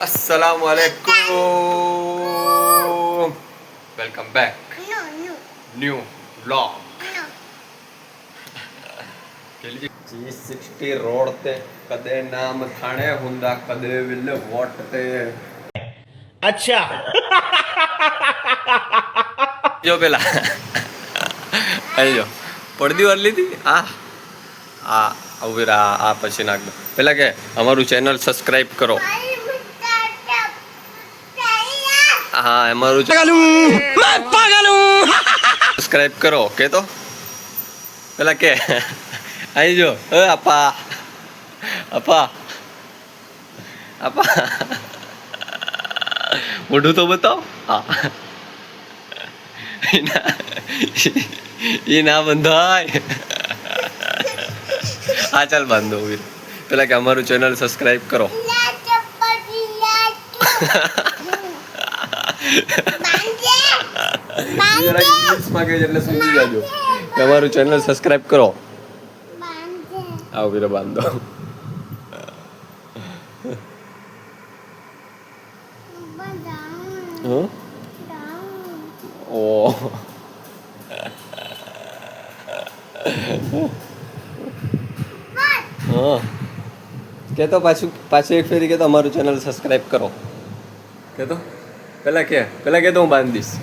अस्सलाम वालेकुम welcome back new vlog G60 road ते कदे नाम थाने हुंदा कदे विल वोट ते अच्छा जो पेला आई जो પડદી વાર લીધી ઉભી રહે આ પછી નાખ દો પેલા કે અમારું ચેનલ સબસ્ક્રાઇબ કરો હા અમારું સબસ્ક્રાઇબ કરો કે તો પેલા કે આવી જો આપા આપા આપા મોઢું તો બતાવો હા એ ના બંધાય હા ચાલ બાંધો વીર પેલા કે અમારું ચેનલ સબસ્ક્રાઇબ કરો ઇંગ્લિશમાં કહે એટલે સમજી જાજો તમારું ચેનલ સબસ્ક્રાઇબ કરો આવો વીરો બાંધો ઓ હા કે તો પાછું એક ફેરી કે તો અમારું ચેનલ સબસ્ક્રાઇબ કરો કે તો પેલા કે તો હું બાંધીશ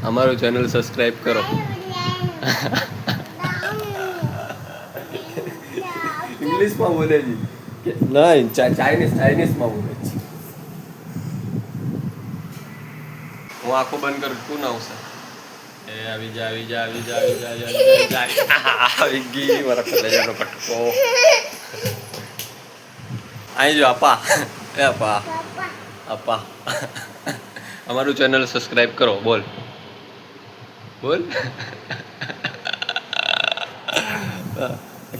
અમારું ચેનલ સબસ્ક્રાઇબ કરો ઇંગ્લિશમાં બોલે છે કે નહીં ચાઇનીઝમાં બોલે છે હું આંખો બંધ કરું કોણ આવશે એ આવી જા આવી ગઈ મારા કલેજાનો કટકો અહીં જો આપા એ આપા અમારું ચેનલ સબસ્ક્રાઇબ કરો બોલ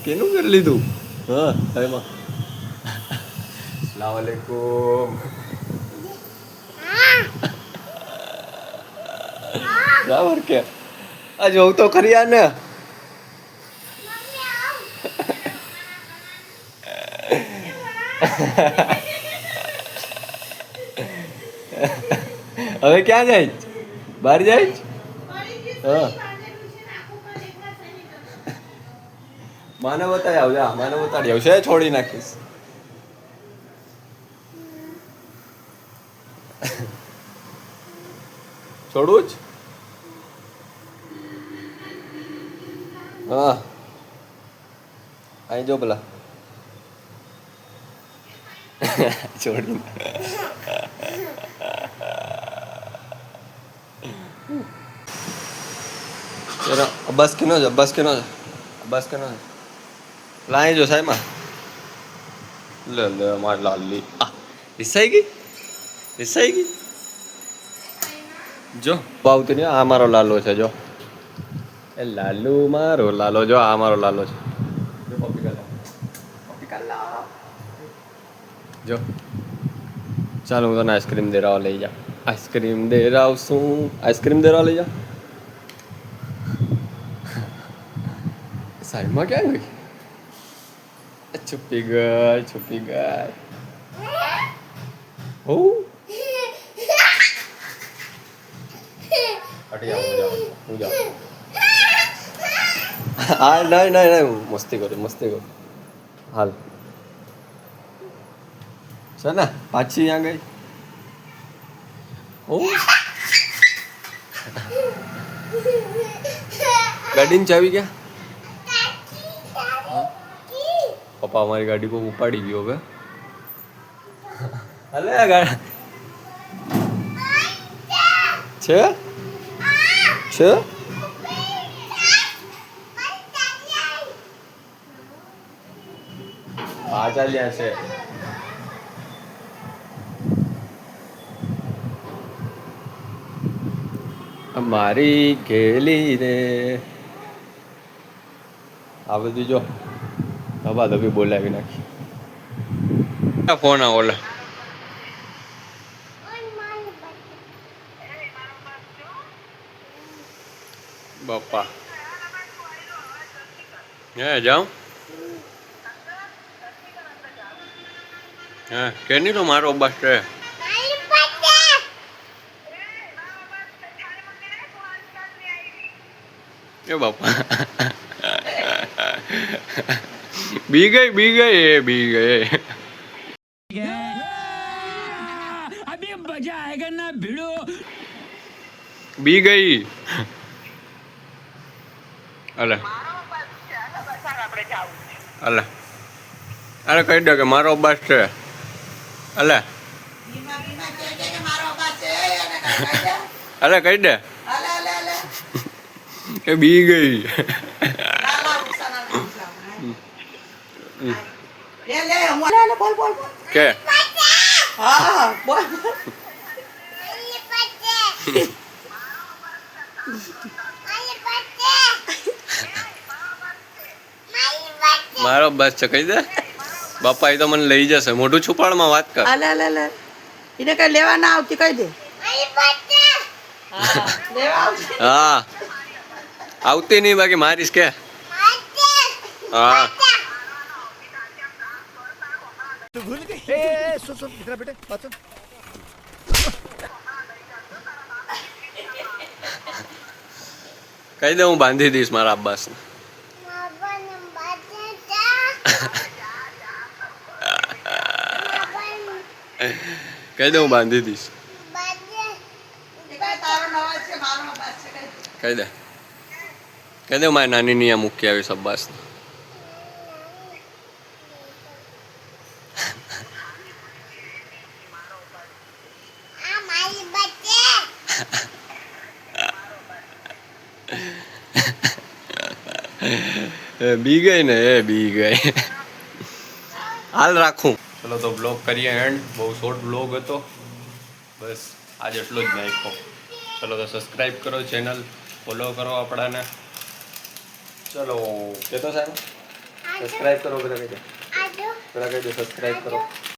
કેનું કરી લીધું હા એમાં અસલામ વાલેકુમ બરાબર કે આ જોઉં તો ખરી આ ને હવે ક્યાં જાય બહાર જાય હા માને બતાવી આવજે માને બતાડી આવશે છોડી નાખીશ છોડવું જ હા અહીં જો પેલા છોડી અબ્બાસ કેનો છે લાઈ જો સાહેબ લે માર લાલી રિસાઈ ગઈ જો આવતી નહીં આ મારો લાલો છે જો એ લાલુ મારો લાલો જો આ મારો લાલો છે જો ચાલો હું તને આઈસ્ક્રીમ દે રહા લઈ જા આઈસ્ક્રીમ દે રહા લઈ જા સાઈડમાં ક્યાં ગઈ છુપી ગઈ ઓ હું જાઉં હા નહીં મસ્તી કરું હાલ છે ને પાછી અહીંયા ગઈ ઓ ગાડીની ચાવી ગયા પપ્પા અમારી ગાડી કોઈ ઉપાડી ગયો હવે હલે છે આ ચાલ્યા છે મારી ગેલી રે આ બધું જો ધબા ધબી બોલાવી નાખી ફોન આ ઓલા બાપા હે જાઉં હા કેની તો મારો બસ છે એ બાપા બી ગઈ એ બી ગઈ अभी मजा आएगा ना भिड़ो. બી ગઈ અલે અલે અરે કહી દે કે મારો બસ છે અલે અરે કહી દે એ બી ગઈ કે મારો બસ છે કહી દે બાપા એ તો મને લઈ જશે મોઢું છુપાડમાં વાત કર એને કઈ લેવા ના આવતી કહી દે હા આવતી નહીં બાકી મારીશ કે હા કહી દે હું બાંધી દઈશ મારા અબ્બાસને કહી દે હું બાંધી દઈશ કહી દે કહી દે મારી નાની ની મૂકી આવીશ અબ્બાસને બી ગઈ ને એ બી ગઈ હાલ રાખું ચલો તો બ્લોગ કરીએ એન્ડ બહુ શોર્ટ બ્લોગ હતો બસ આજે એટલો જ નાખ્યો ચલો તો સબસ્ક્રાઈબ કરો ચેનલ ફોલો કરો આપણાને ચલો કે તો સારું સબસ્ક્રાઈબ કરો બધા કહી દે પેલા કહી દે સબસ્ક્રાઈબ કરો